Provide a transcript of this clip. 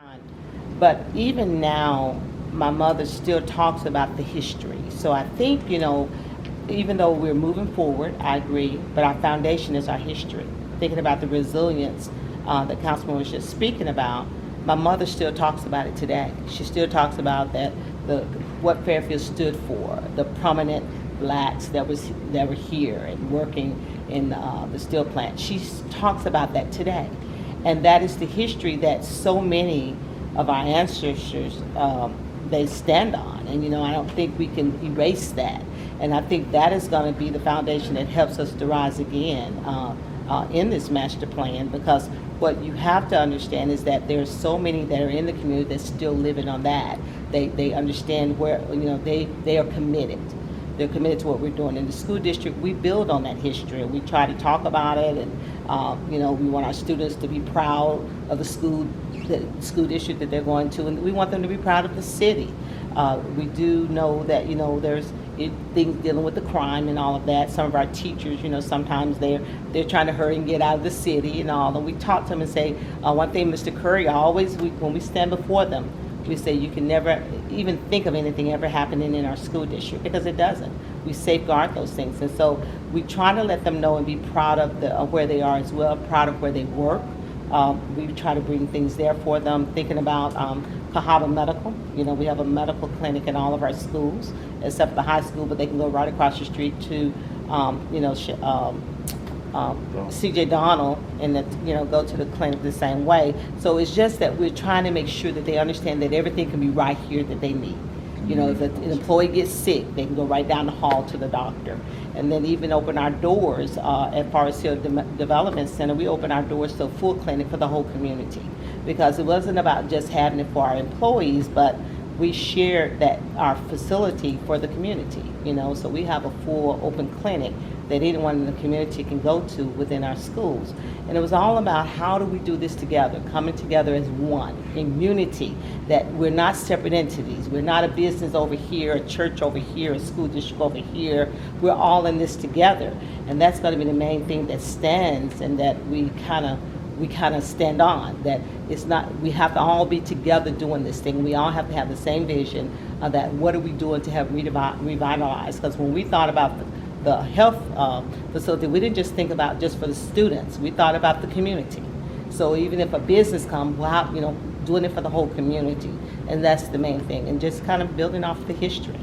time. But even now, my mother still talks about the history. So I think, even though we're moving forward, I agree, but our foundation is our history. Thinking about the resilience that Councilman was just speaking about, my mother still talks about it today. She still talks about the what Fairfield stood for, the prominent blacks that were here and working in the steel plant. She talks about that today, and that is the history that so many of our ancestors they stand on. And I don't think we can erase that. And I think that is going to be the foundation that helps us to rise again in this master plan, because what you have to understand is that there's so many that are in the community that's still living on that. They understand where, they are committed. They're committed to what we're doing. In the school district, we build on that history, and we try to talk about it, and we want our students to be proud of the school district that they're going to, and we want them to be proud of the city. We do know that, there's things dealing with the crime and all of that. Some of our teachers, sometimes they're trying to hurry and get out of the city and all, and we talk to them and say, one thing, Mr. Curry, when we stand before them, we say you can never even think of anything ever happening in our school district, because it doesn't. We safeguard those things, and so we try to let them know and be proud of where they are as well, proud of where they work. We try to bring things there for them, thinking about Cahaba Medical. We have a medical clinic in all of our schools, except for the high school, but they can go right across the street to, C.J. Donald, and go to the clinic the same way. So it's just that we're trying to make sure that they understand that everything can be right here that they need. If an employee gets sick, they can go right down the hall to the doctor. And then even open our doors at Forest Hill Development Center. We open our doors to a full clinic for the whole community, because it wasn't about just having it for our employees, but we shared that our facility for the community. So we have a full open clinic that anyone in the community can go to within our schools. And it was all about, how do we do this together, coming together as one, in unity, that we're not separate entities. We're not a business over here, a church over here, a school district over here. We're all in this together. And that's going to be the main thing that stands, and that we kind of stand on, that it's not, we have to all be together doing this thing. We all have to have the same vision of that, what are we doing to have revitalized? Because when we thought about the health facility, we didn't just think about just for the students. We thought about the community. So even if a business comes, doing it for the whole community. And that's the main thing. And just kind of building off the history.